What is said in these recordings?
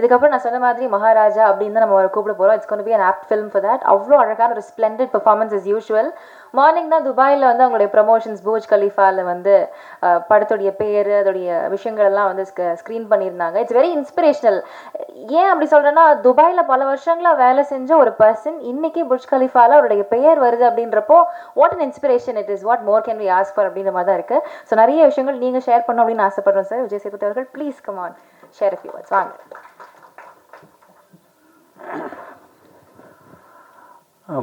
இதுக்கப்புறம் நான் சொன்ன மாதிரி மகாராஜா அப்படின்னு தான் நம்ம கூப்பிட போகிறோம். It's gonna be an apt film for that. அவ்வளோ அழகான ஒரு splendid performance as usual. Morning தான் துபாயில் வந்து அவங்களுடைய ப்ரமோஷன்ஸ் பூஜ் கலீஃபாவில் வந்து படத்துடைய பேர் அதோடைய விஷயங்கள் எல்லாம் வந்து ஸ்க்ரீன் பண்ணியிருந்தாங்க. It's very inspirational. ஏன் அப்படி சொல்கிறேன்னா, துபாயில் பல வருஷங்களாக வேலை செஞ்ச ஒரு பர்சன் இன்னைக்கு புர்ஜ் கலீஃபாவில் அவருடைய பெயர் வருது அப்படின்றப்போ what an inspiration it is. What more can we ask for அப்படின்ற மாதிரி தான் இருக்குது. ஸோ நிறைய விஷயங்கள் நீங்கள் ஷேர் பண்ணணும் அப்படின்னு ஆசைப்படுறோம் சார். விஜய் சேதுபதி அவர்கள், please come on share a few words. வாங்க.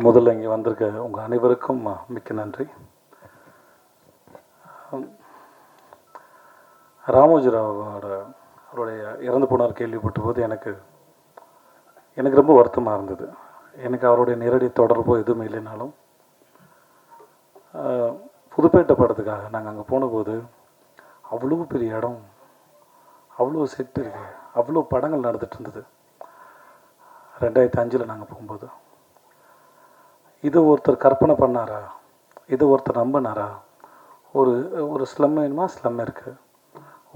முதல்ல இங்கே வந்திருக்க உங்கள் அனைவருக்கும் மிக்க நன்றி. ராமோஜிராவோட அவருடைய இறந்து போனார் கேள்விப்பட்ட போது எனக்கு ரொம்ப வருத்தமாக இருந்தது. எனக்கு அவருடைய நேரடி தொடர்போ எதுவுமே இல்லைனாலும் புதுப்பேட்டை படத்துக்காக நாங்கள் அங்கே போனபோது அவ்வளோ பெரிய இடம், அவ்வளோ செட்டு இருக்குது, அவ்வளோ படங்கள் நடந்துகிட்டு இருந்தது. 2005 நாங்கள் போகும்போது இதை ஒருத்தர் கற்பனை பண்ணாரா, இதை ஒருத்தர் நம்பினாரா? ஒரு ஸ்லம் வேணுமா, ஸ்லம் இருக்குது.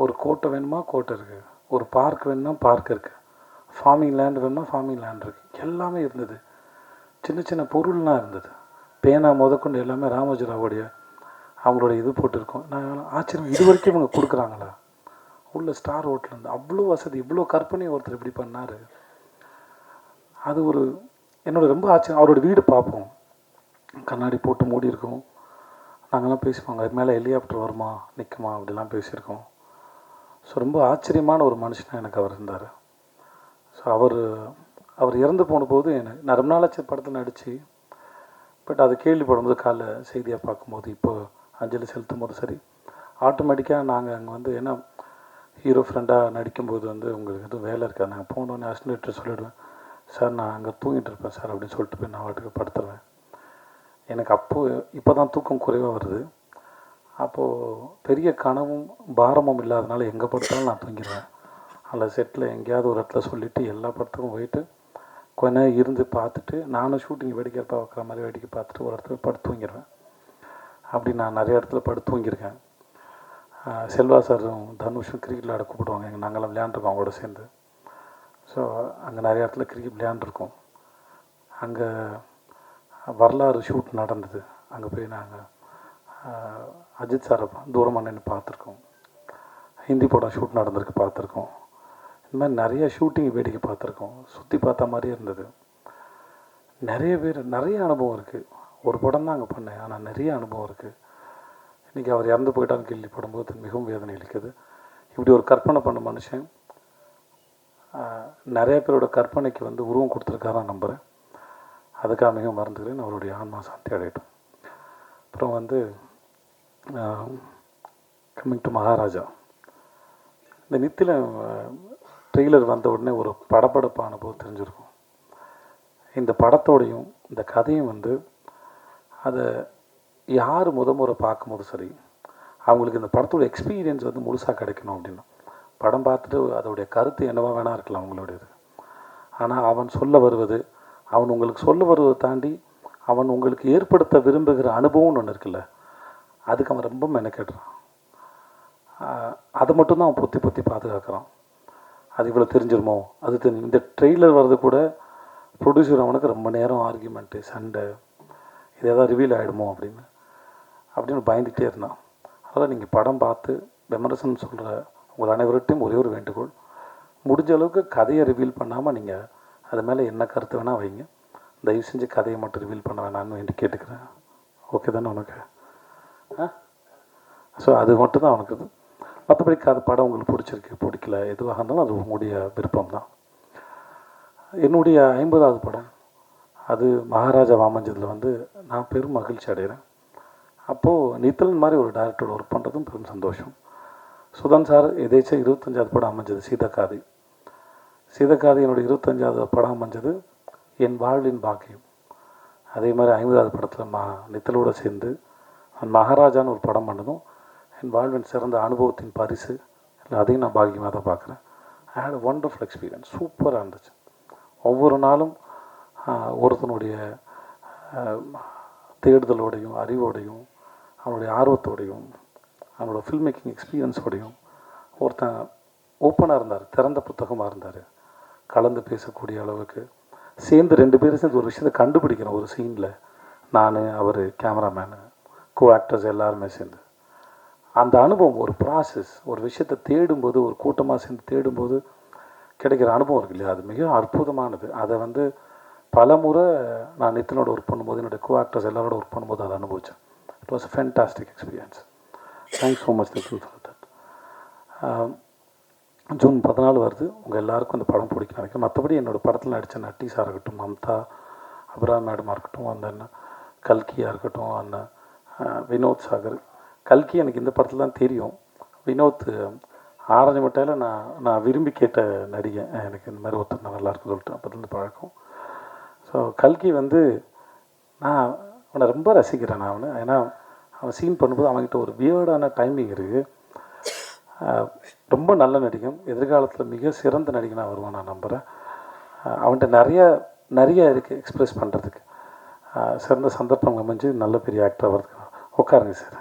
ஒரு கோட்டை வேணுமா, கோட்டை இருக்குது. ஒரு பார்க் வேணுமா, பார்க் இருக்குது. ஃபார்மிங் லேண்ட் வேணுமா, ஃபார்மிங் லேண்ட் இருக்குது. எல்லாமே இருந்தது. சின்ன சின்ன பொருள்லாம் இருந்தது. பேனா முதற்கொண்டு எல்லாமே ராமோஜிராவுடைய அவங்களுடைய இது போட்டிருக்கோம். நான் ஆச்சரியம், இது வரைக்கும் இவங்க கொடுக்குறாங்களா? உள்ள ஸ்டார் ஹோட்டலேருந்து அவ்வளோ வசதி, இவ்வளோ கற்பனையை ஒருத்தர் இப்படி பண்ணார். அது என்னோட ரொம்ப ஆச்சரியம். அவரோட வீடு பார்ப்போம், கண்ணாடி போட்டு மூடி இருக்கும். நாங்கள்லாம் பேசிப்பாங்க, அது மேலே ஹெலிகாப்டர் வருமா நிற்குமா அப்படிலாம் பேசியிருக்கோம். ஸோ ரொம்ப ஆச்சரியமான ஒரு மனுஷனாக எனக்கு அவர் இருந்தார். ஸோ அவர் இறந்து போன போது நான் ரொம்ப நாளாச்சு படத்தில் நடித்து, பட் அது கேள்விப்படும்போது காலைல செய்தியாக பார்க்கும்போது இப்போ அஞ்சலி செலுத்தும் போது சரி ஆட்டோமேட்டிக்காக நாங்கள் அங்கே வந்து ஏன்னா ஹீரோ ஃப்ரெண்டாக நடிக்கும்போது வந்து உங்களுக்கு எதுவும் வேலை இருக்காது. நாங்கள் போனோடனே அசிஸ்டன்ட் சொல்லிவிடுவேன், சார் நான் அங்கே தூங்கிட்டு இருப்பேன் சார் அப்படின்னு சொல்லிட்டு போய் நான் வாட்டுக்கு படுத்துருவேன். எனக்கு இப்போ தான் தூக்கம் குறைவாக வருது. அப்போது பெரிய கனவும் பாரமும் இல்லாதனால எங்கே படுத்தாலும் நான் தூங்கிடுவேன். அதில் செட்டில் எங்கேயாவது ஒரு இடத்துல சொல்லிவிட்டு எல்லா படத்துக்கும் போயிட்டு கொஞ்ச நேரம் இருந்து பார்த்துட்டு நானும் ஷூட்டிங் வேடிக்கை பார்க்குற மாதிரி வேடிக்கை பார்த்துட்டு ஒரு இடத்துல படுத்து தூங்கிடுவேன். அப்படி நான் நிறைய இடத்துல படுத்து தூங்கியிருக்கேன். செல்வா சாரும் தனுஷும் கிரிக்கெட் விளையாட கூப்பிடுவாங்க, நாங்கள்லாம் விளையாண்டுருக்கோம் அவங்களோட சேர்ந்து. ஸோ அங்கே நிறைய இடத்துல கிரிக்கெட் விளையாண்டுருக்கோம். அங்கே வரலாறு ஷூட் நடந்தது. அங்கே போய் நாங்கள் அஜித் சாரை தூரமாக நின்று பார்த்துருக்கோம். ஹிந்தி படம் ஷூட் நடந்திருக்கு பார்த்துருக்கோம். இந்த மாதிரி நிறைய ஷூட்டிங் வேடிக்கை பார்த்துருக்கோம். சுற்றி பார்த்த மாதிரியே இருந்தது. நிறைய அனுபவம் இருக்குது. ஒரு படம் தான் அங்கே பண்ணேன், ஆனால் நிறைய அனுபவம் இருக்குது. இன்றைக்கி அவர் இறந்து போயிட்டான்னு கேள்விப்படும்போது மிகவும் வேதனை அளிக்குது. இப்படி ஒரு கற்பனை பண்ண மனுஷன் நிறைய பேரோட கற்பனைக்கு வந்து உருவம் கொடுத்துருக்காரான்னு நம்புகிறேன். அதுக்காக மிகவும் மறந்துக்கிறேன். அவருடைய ஆன்மா சாந்தி அடையட்டும். அப்புறம் வந்து கம்மிங் டு மகாராஜா, இந்த நித்தில ட்ரெய்லர் வந்த உடனே ஒரு படப்படப்பான போது தெரிஞ்சிருக்கும். இந்த படத்தோடையும் இந்த கதையும் வந்து அதை யார் முறை பார்க்கும்போது சரி அவங்களுக்கு இந்த படத்தோட எக்ஸ்பீரியன்ஸ் வந்து முழுசாக கிடைக்கணும் அப்படின்னு படம் பார்த்துட்டு அதோடைய கருத்து என்னவா வேணா இருக்கலாம் அவங்களுடையது. ஆனால் அவன் சொல்ல வருவது, அவன் உங்களுக்கு சொல்ல வருவதை தாண்டி அவன் உங்களுக்கு ஏற்படுத்த விரும்புகிற அனுபவம்னு ஒன்று இருக்குல்ல, அதுக்கு அவன் ரொம்ப மெனக்கெடுறான். அதை மட்டும்தான் அவன் பொத்தி பாதுகாக்கிறான். அது இவ்வளோ தெரிஞ்சிருமோ, அது இந்த ட்ரெய்லர் வர்றது கூட ப்ரொடியூசர் அவனுக்கு ரொம்ப நேரம் ஆர்கியூமெண்ட்டு சண்டை, இது எதாவது ரிவீல் ஆகிடுமோ அப்படின்னு பயந்துகிட்டே இருந்தான். அதனால் நீங்கள் படம் பார்த்து விமர்சனம் சொல்கிற உங்கள் அனைவர்கிட்டையும் ஒரே ஒரு வேண்டுகோள், முடிஞ்ச அளவுக்கு கதையை ரிவீல் பண்ணாமல் நீங்கள் அது மேலே என்ன கருத்து வேணால் வைங்க, தயவு செஞ்சு கதையை மட்டும் ரிவீல் பண்ண வேணான்னு வேண்டி கேட்டுக்கிறேன். ஓகே தானே உனக்கு? ஸோ அது மட்டும் தான் அவனுக்கு. மற்றபடி அது படம் உங்களுக்கு பிடிச்சிருக்கு பிடிக்கல எதுவாக இருந்தாலும் அது உங்களுடைய விருப்பம் தான். என்னுடைய 50வது படம் அது மகாராஜா வாமஞ்சதில் வந்து நான் பெரும் மகிழ்ச்சி அடைகிறேன். அப்போது நித்தலன் மாதிரி ஒரு டைரக்டரோட ஒர்க் பண்ணுறதும் பெரும் சந்தோஷம். சுதன் சார் எதேச்சும் 25வது படம் அமைஞ்சது சீதக்காதி. என்னுடைய 25வது படம் அமைஞ்சது என் வாழ்வின் பாக்கியம். அதே மாதிரி 50வது படத்தில் நித்தலோடு சேர்ந்து மகாராஜான்னு ஒரு படம் பண்ணதும் என் வாழ்வின் சிறந்த அனுபவத்தின் பரிசு இல்லை, அதையும் நான் பாக்கியமாக தான் பார்க்குறேன். ஐ ஹேட் அ ஒண்டர்ஃபுல் எக்ஸ்பீரியன்ஸ். சூப்பராக இருந்துச்சு. ஒவ்வொரு நாளும் ஒருத்தனுடைய தேடுதலோடையும் அறிவோடையும் அவனுடைய ஆர்வத்தோடையும் அவனோட ஃபில்ம் மேக்கிங் எக்ஸ்பீரியன்ஸோடையும் ஒருத்தன் ஓப்பனாக இருந்தார், திறந்த புத்தகமாக இருந்தார். கலந்து பேசக்கூடிய அளவுக்கு சேர்ந்து 2 பேரும் சேர்ந்து ஒரு விஷயத்தை கண்டுபிடிக்கிறோம் ஒரு சீனில். நான், அவர், கேமராமேனு, கோ ஆக்டர்ஸ் எல்லாருமே சேர்ந்து அந்த அனுபவம், ஒரு ப்ராசஸ், ஒரு விஷயத்தை தேடும்போது, ஒரு கூட்டமாக சேர்ந்து தேடும்போது கிடைக்கிற அனுபவம் இருக்கு இல்லையா, அது மிக அற்புதமானது. அதை வந்து பல முறை நான் நித்தினோட ஒர்க் பண்ணும்போது, என்னுடைய கோ ஆக்டர்ஸ் எல்லாரோட ஒர்க் பண்ணும்போது அதை அனுபவித்தேன். It was a fantastic experience. Thanks so much Nithin for that. June 14 வருது. உங்கள் எல்லாருக்கும் அந்த படம் பிடிக்கும் நினைக்கிறேன். மற்றபடி என்னோடய படத்தில் நடித்த நட்டீஸாக இருக்கட்டும், மம்தா, அபிராம் மேடமாக இருக்கட்டும், அந்த அண்ணன் கல்கியாக இருக்கட்டும், அண்ணன் வினோத் சாகர். கல்கி எனக்கு இந்த படத்தில் தான் தெரியும். வினோத் ஆரஞ்சு மிட்டாயில் நான் விரும்பி கேட்ட நடிகை. எனக்கு இந்த மாதிரி ஒருத்தர் நான் நல்லாயிருக்குன்னு சொல்லிட்டு அப்போதுலேருந்து பழக்கம். ஸோ கல்கி வந்து நான் அவனை ரொம்ப ரசிக்கிறேன். நான் அவனை, ஏன்னா அவன் சீன் பண்ணும்போது அவன்கிட்ட ஒரு வியர்டான டைமிங் இருக்குது. ரொம்ப நல்ல நடிகன். எதிர்காலத்தில் மிக சிறந்த நடிகனாக வருவான் நான் நம்புகிறேன். அவன்கிட்ட நிறைய இருக்குது எக்ஸ்ப்ரெஸ் பண்ணுறதுக்கு. சிறந்த சந்தர்ப்பம் அமைஞ்சு நல்ல பெரிய ஆக்டராக வரதுக்கு. உட்காருங்க சார்.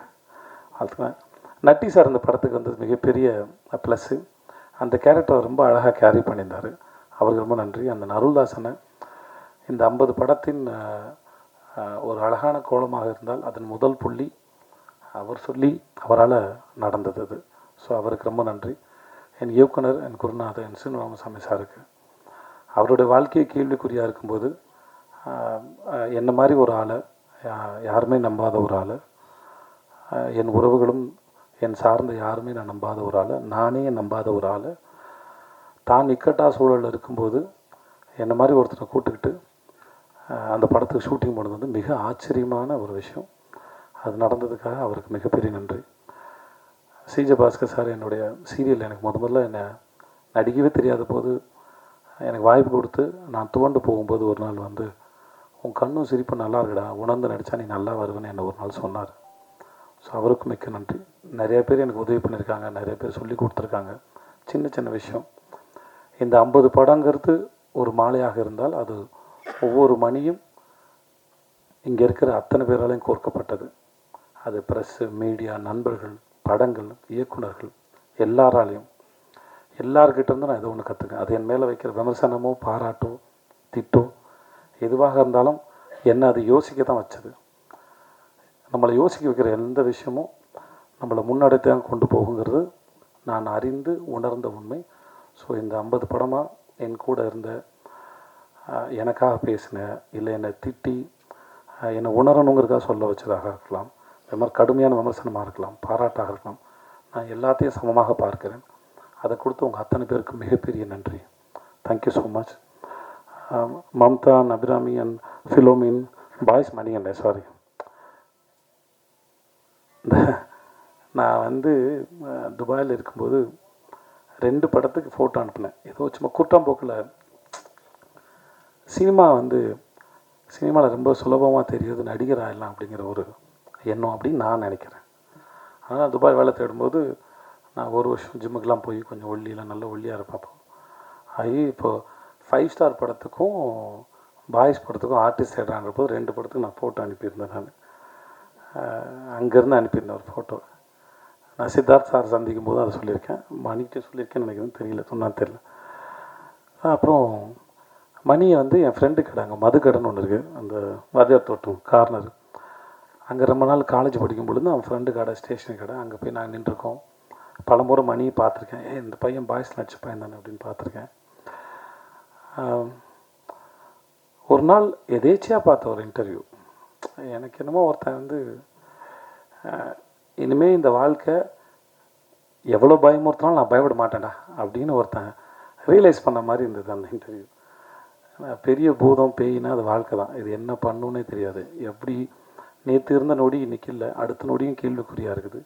அதுக்கு நட்டி சார் இந்த படத்துக்கு வந்தது மிகப்பெரிய ப்ளஸ்ஸு. அந்த கேரக்டரை ரொம்ப அழகாக கேரி பண்ணியிருந்தார். அவருக்கு ரொம்ப நன்றி. அந்த அருள்தாசனை இந்த 50 படத்தின் ஒரு அழகான கோலமாக இருந்தால் அதன் முதல் புள்ளி அவர் சொல்லி அவரால் நடந்தது அது. ஸோ அவருக்கு ரொம்ப நன்றி. என் இயக்குனர், என் குருநாதர், என் சீனு ராமசாமி சாருக்கு அவருடைய வாழ்க்கையை கேள்விக்குறியாக இருக்கும்போது என்ன மாதிரி ஒரு ஆளை, யாருமே நம்பாத ஒரு ஆளை, என் உறவுகளும் என் சார்ந்த யாருமே நான் நம்பாத ஒரு ஆளை, நானே நம்பாத ஒரு ஆளை, தான் இக்கட்டாக சூழலில் இருக்கும்போது என்ன மாதிரி ஒருத்தரை கூப்பிட்டுக்கிட்டு அந்த படத்துக்கு ஷூட்டிங் போனது வந்து மிக ஆச்சரியமான ஒரு விஷயம். அது நடந்ததுக்காக அவருக்கு மிகப்பெரிய நன்றி. சிஜே பாஸ்கர் சார் என்னுடைய சீரியல் எனக்கு முதல்ல என்னை நடிக்கவே தெரியாத போது எனக்கு வாய்ப்பு கொடுத்து நான் துவண்டு போகும்போது ஒரு நாள் வந்து, உன் கண்ணும் சிரிப்பு நல்லா இருக்குடா, உணர்ந்து நடித்தா நீ நல்லா வருவேன்னு என்னை ஒரு நாள் சொன்னார். ஸோ அவருக்கும் மிக்க நன்றி. நிறைய பேர் எனக்கு உதவி பண்ணியிருக்காங்க, நிறைய பேர் சொல்லி கொடுத்துருக்காங்க. சின்ன விஷயம். இந்த 50 படங்கிறது ஒரு மாலையாக இருந்தால் அது ஒவ்வொரு மணியும் இங்கே இருக்கிற அத்தனை பேராலையும் கோர்க்கப்பட்டது. அது ப்ரெஸ்ஸு, மீடியா, நண்பர்கள், படங்கள், இயக்குனர்கள், எல்லார்கிட்டேருந்து நான் ஏதோ ஒன்று கற்றுக்கேன். அது என் மேலே வைக்கிற விமர்சனமோ, பாராட்டோ, திட்டோ எதுவாக இருந்தாலும் என்ன அது யோசிக்க தான் வச்சது. நம்மளை யோசிக்க வைக்கிற எந்த விஷயமும் நம்மளை முன்னெடுத்து தான் கொண்டு போகுங்கிறது நான் அறிந்து உணர்ந்த உண்மை. ஸோ இந்த 50 படமாக என் கூட இருந்த, எனக்காக பேசின, இல்லை என்னை திட்டி என்னை உணரணுங்கிறதுக்காக சொல்ல வச்சதாக இருக்கலாம், இந்த மாதிரி கடுமையான விமர்சனமாக இருக்கலாம், பாராட்டாக இருக்கலாம், நான் எல்லாத்தையும் சமமாக பார்க்கிறேன். அதை கொடுத்து உங்கள் அத்தனை பேருக்கு மிகப்பெரிய நன்றி. Thank you so much. Mamta, Abirami and Philomin, boys Manikandan, sorry. நான் வந்து துபாயில் இருக்கும்போது 2 படத்துக்கு ஃபோட்டோ அனுப்பினேன். ஏதோ சும்மா குற்றாம்போக்கில் சினிமாவில் ரொம்ப சுலபமாக தெரியுது நடிகர் ஆயிடலாம் அப்படிங்கிற ஒரு எண்ணம் அப்படின்னு நான் நினைக்கிறேன். ஆனால் துபாய் வேலை தேடும்போது நான் ஒரு வருஷம் ஜிம்முக்கெலாம் போய் கொஞ்சம் நல்ல ஒல்லியாக இருப்பேன். இப்போது 5 ஸ்டார் படத்துக்கும் பாய்ஸ் படத்துக்கும் ஆர்டிஸ்ட் தேடுறான்றப்போ 2 படத்துக்கு நான் ஃபோட்டோ அனுப்பியிருந்தேன். நான் அங்கேருந்து அனுப்பியிருந்தேன் ஒரு ஃபோட்டோ. நான் சித்தார்த் சார் சந்திக்கும் போது அதை சொல்லியிருக்கேன், மணிக்கு சொல்லியிருக்கேன்னு நினைக்கிறேன், தெரியல, சொன்னால் தெரியல. அப்புறம் மணியை வந்து என் ஃப்ரெண்டு கடை, அங்கே மதுக்கடைன்னு ஒன்று இருக்குது, அந்த வாத்தியார் தோட்டம் கார்னர், அங்கே ரொம்ப நாள் காலேஜ் படிக்கும் பொழுது அவன் ஃப்ரெண்டு கடை, ஸ்டேஷனரி கடை, அங்கே போய் நாங்கள் நின்றுருக்கோம். பல முறை மணியை பார்த்துருக்கேன். இந்த பையன் பாய்ஸ் நடிச்ச பையன் தானே அப்படின்னு பார்த்துருக்கேன். ஒரு நாள் எதேச்சியாக பார்த்த ஒரு இன்டர்வியூ, எனக்கு என்னமோ ஒருத்தன் வந்து இனிமேல் இந்த வாழ்க்கை எவ்வளோ பயமுறுத்தினாலும் நான் பயப்பட மாட்டேன்டா அப்படின்னு ஒருத்தன் ரியலைஸ் பண்ண மாதிரி இருந்தது அந்த இன்டர்வியூ. பெரிய பூதம் பேயினா அது வாழ்க்கை தான், இது என்ன பண்ணுன்னே தெரியாது. எப்படி நேற்று இருந்த நொடி இன்றைக்கி இல்லை, அடுத்த நொடியும் கேள்விக்குறியாக இருக்குது.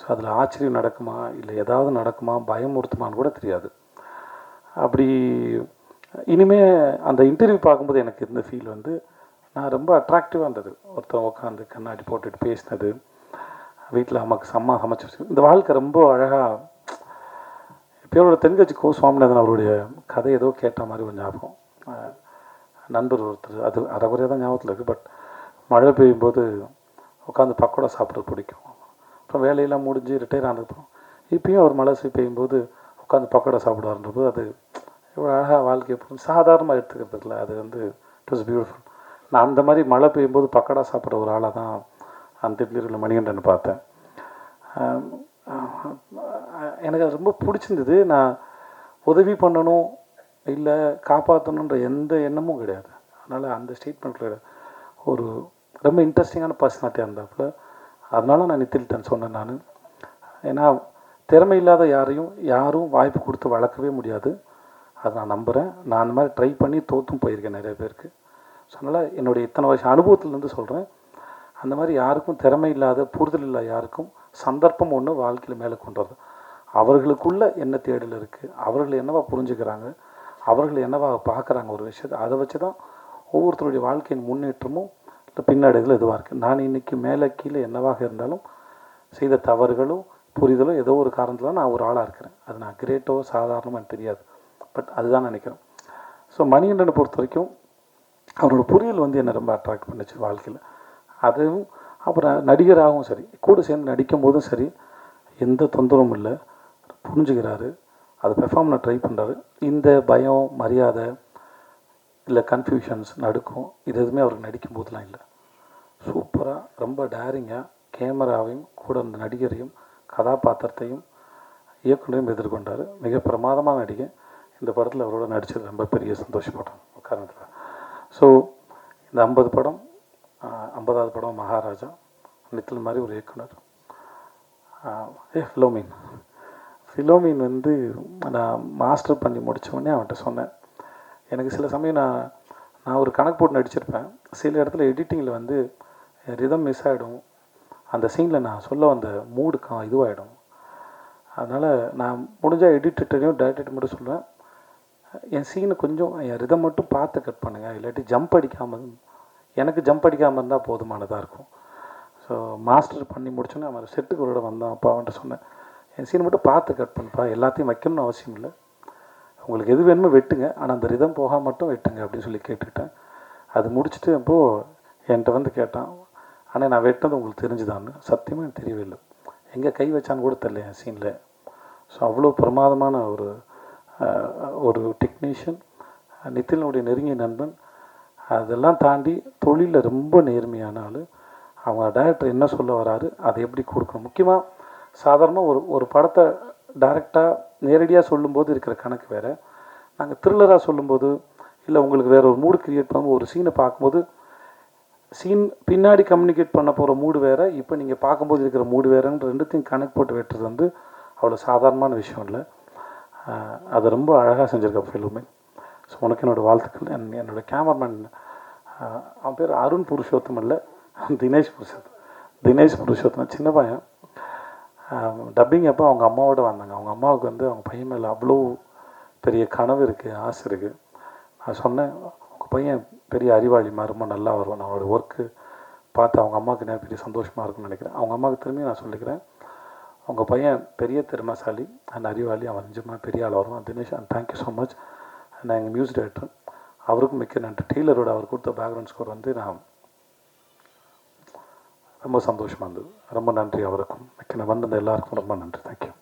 ஸோ அதில் ஆச்சரியம் நடக்குமா, இல்லை ஏதாவது நடக்குமா, பயமுறுத்துமான்னு கூட தெரியாது. அப்படி இனிமேல் அந்த இன்டர்வியூ பார்க்கும்போது எனக்கு இருந்த ஃபீல் வந்து நான் ரொம்ப அட்ராக்டிவாக இருந்தது. ஒருத்தன் உட்காந்து கண்ணாடி போட்டுட்டு பேசினது, வீட்டில் அம்மா சமைச்சு, இந்த வாழ்க்கை ரொம்ப அழகாக. இப்போயோட தென்கட்சி கோ சுவாமிநாதன் அவருடைய கதை ஏதோ கேட்ட மாதிரி ஒரு ஞாபகம். நண்பர் ஒருத்தர், அது அரைகுறையாக தான் ஞாபகத்தில் இருக்குது, பட் மழை பெய்யும்போது உட்காந்து பக்கோடா சாப்பிட்றது பிடிக்கும். அப்புறம் வேலையெல்லாம் முடிஞ்சு ரிட்டையர் ஆனதுக்கப்புறம் இப்பயும் அவர் மழை பெய்யும்போது உட்காந்து பக்கோடா சாப்பிடுவார்ன்றபோது அது இவ்வளோ அழகாக வாழ்க்கையை சாதாரணமாக எடுத்துக்கிறதுக்குல அது வந்து இட் வாஸ் பியூட்டிஃபுல். நான் அந்த மாதிரி மழை பெய்யும்போது பக்கடா சாப்பிட்ற ஒரு ஆளாக தான் அந்த திடீரில் மணிகண்டன் பார்த்தேன். எனக்கு அது ரொம்ப பிடிச்சிருந்தது. நான் உதவி பண்ணணும் இல்லை காப்பாற்றணுன்ற எந்த எண்ணமும் கிடையாது. அதனால் அந்த ஸ்டேட்மெண்ட்டில் ஒரு ரொம்ப இன்ட்ரெஸ்டிங்கான பர்சனாலிட்டியாக இருந்தாப்புல. அதனால நான் நித்தில்டன் சொன்னேன் நான். ஏன்னா திறமை இல்லாத யாரும் வாய்ப்பு கொடுத்து வளர்க்கவே முடியாது. அதை நான் நம்புகிறேன். நான் அந்த மாதிரி ட்ரை பண்ணி தோற்றும் போயிருக்கேன் நிறைய பேருக்கு. ஸோ அதனால் என்னுடைய இத்தனை வருஷம் அனுபவத்துலேருந்து சொல்கிறேன். அந்த மாதிரி யாருக்கும் திறமை இல்லாத புரிதல் இல்லாத யாருக்கும் சந்தர்ப்பம் ஒன்று வாழ்க்கையில் மேலே கொண்டு வருது. அவர்களுக்குள்ள என்ன தேடல் இருக்குது, அவர்கள் என்னவா புரிஞ்சுக்கிறாங்க, அவர்கள் என்னவா பார்க்குறாங்க ஒரு விஷயத்தை, அதை வச்சு தான் ஒவ்வொருத்தருடைய வாழ்க்கையின் முன்னேற்றமும் இல்லை பின்னடைகள் எதுவாக இருக்குது. நான் இன்றைக்கி மேலே கீழே என்னவாக இருந்தாலும் செய்த தவறுகளோ புரிதலோ ஏதோ ஒரு காரணத்தில் நான் ஒரு ஆளாக இருக்கிறேன். அது நான் கிரேட்டோ சாதாரணமாக எனக்கு தெரியாது. பட் அதுதான் நினைக்கிறேன். ஸோ மணிகண்டனை பொறுத்த வரைக்கும் அவரோட புரியல் வந்து என்னை ரொம்ப அட்ராக்ட் பண்ணிச்சு வாழ்க்கையில். அதுவும் அப்புறம் நடிகராகவும் சரி, கூட சேர்ந்து நடிக்கும் போதும் சரி, எந்த தொந்தரவும் இல்லை, புரிஞ்சுக்கிறாரு, அதை பெர்ஃபார்ம் பண்ண ட்ரை பண்ணுறாரு. இந்த பயம் மரியாதை இல்லை கன்ஃபியூஷன்ஸ் நடுக்கும் இது எதுவுமே அவருக்கு நடிக்கும் போதெல்லாம் இல்லை. சூப்பராக ரொம்ப டேரிங்காக கேமராவையும் கூட அந்த நடிகரையும் கதாபாத்திரத்தையும் இயக்குனரையும் எதிர்கொண்டார். மிக பிரமாதமாக நடிகை. இந்த படத்தில் அவரோட நடித்தது ரொம்ப பெரிய சந்தோஷப்பட்டோம் காரணத்தில். ஸோ இந்த 50 படம் 50வது படம் மகாராஜா. நித்தில் மாதிரி ஒரு இயக்குனர். ஃபிலோமின் வந்து நான் மாஸ்டர் பண்ணி முடித்தோடனே அவன்கிட்ட சொன்னேன். எனக்கு சில சமயம் நான் ஒரு கணக்கு போட்டு நடிச்சிருப்பேன். சில இடத்துல எடிட்டிங்கில் வந்து ரிதம் மிஸ் ஆகிடும். அந்த சீனில் நான் சொல்ல வந்த மூடுக்கு இதுவாகிடும். அதனால் நான் முடிஞ்சால் எடிட்டர்ட்டையும் டேரக்டர்கிட்ட மட்டும் சொல்லுவேன், என் சீனை கொஞ்சம் என் ரிதம் மட்டும் பார்த்து கட் பண்ணுங்கள், இல்லாட்டி ஜம்ப் அடிக்காமல், எனக்கு ஜம்ப் அடிக்காமல் இருந்தால் போதுமானதாக இருக்கும். ஸோ மாஸ்டர் பண்ணி முடிச்சோன்னே அவன் செட்டுக்கு ஒரு வந்தான். அப்போ அவன்கிட்ட சொன்னேன், என் சீனை மட்டும் பார்த்து கட் பண்ணுப்பா, எல்லாத்தையும் வைக்கணும்னு அவசியம் இல்லை, உங்களுக்கு எது வேணுமோ வெட்டுங்க, ஆனால் அந்த ரிதம் போக மட்டும் வெட்டுங்க அப்படின்னு சொல்லி கேட்டுக்கிட்டேன். அது முடிச்சுட்டு அப்போது என்கிட்ட வந்து கேட்டான், ஆனால் நான் வெட்டினது உங்களுக்கு தெரிஞ்சுதான்னு. சத்தியமாக எனக்கு தெரியவே இல்லை, எங்கே கை வச்சான்னு கூட தெரியல என் சீனில். ஸோ அவ்வளோ பிரமாதமான ஒரு டெக்னீஷியன், நித்திலனுடைய நெருங்கிய நண்பன். அதெல்லாம் தாண்டி தொழிலில் ரொம்ப நேர்மையான ஆள். அவங்க டைரக்டர் என்ன சொல்ல வராரு அதை எப்படி கொடுக்கணும். முக்கியமாக சாதாரணமாக ஒரு படத்தை டைரெக்டாக நேரடியாக சொல்லும்போது இருக்கிற கணக்கு வேறு, நாங்கள் த்ரில்லராக சொல்லும்போது இல்லை உங்களுக்கு வேறு ஒரு மூடு க்ரியேட் பண்ணும்போது ஒரு சீனை பார்க்கும்போது சீன் பின்னாடி கம்யூனிகேட் பண்ண போகிற மூடு வேறு, இப்போ நீங்கள் பார்க்கும்போது இருக்கிற மூடு வேறுன்ற ரெண்டுத்தையும் கணக்கு போட்டு வெட்டுறது வந்து அவ்வளோ சாதாரணமான விஷயம் இல்லை. அதை ரொம்ப அழகாக செஞ்சுருக்க ஃபில்மே. ஸோ உனக்கு என்னோடய வாழ்த்துக்கள். என்னோடய கேமராமேன் அவன் பேர் அருண் புருஷோத்தம் இல்லை, தினேஷ் புருஷோத்தம் சின்ன பையன். டப்பிங் அப்போ அவங்க அம்மாவோட வந்தாங்க. அவங்க அம்மாவுக்கு வந்து அவங்க பையன் மேலே அவ்வளோ பெரிய கனவு இருக்குது, ஆசை இருக்குது. நான் சொன்னேன், உங்கள் பையன் பெரிய அறிவாளி மாதிரி ரொம்ப நல்லா வருவான், அவனோட ஒர்க்கு பார்த்து அவங்க அம்மாவுக்கு என்ன பெரிய சந்தோஷமாக இருக்குன்னு நினைக்கிறேன். அவங்க அம்மாவுக்கு திரும்பி நான் சொல்லிக்கிறேன், உங்கள் பையன் பெரிய திறமைசாலி அண்ட் அறிவாளி, அவன் நிஜமாக பெரிய ஆள் வருவான். Dinesh and thank you so much. நான் எங்கள் மியூசிக் டைரக்டர், அவருக்கும் மிக்க நன்றி. டெய்லரோட அவர் கொடுத்த பேக்ரவுண்ட் ஸ்கோர் வந்து நான் ரொம்ப சந்தோஷமாக இருந்தது. ரொம்ப நன்றி அவருக்கும். மிக்க வந்த எல்லாருக்கும் ரொம்ப நன்றி. தேங்க்யூ.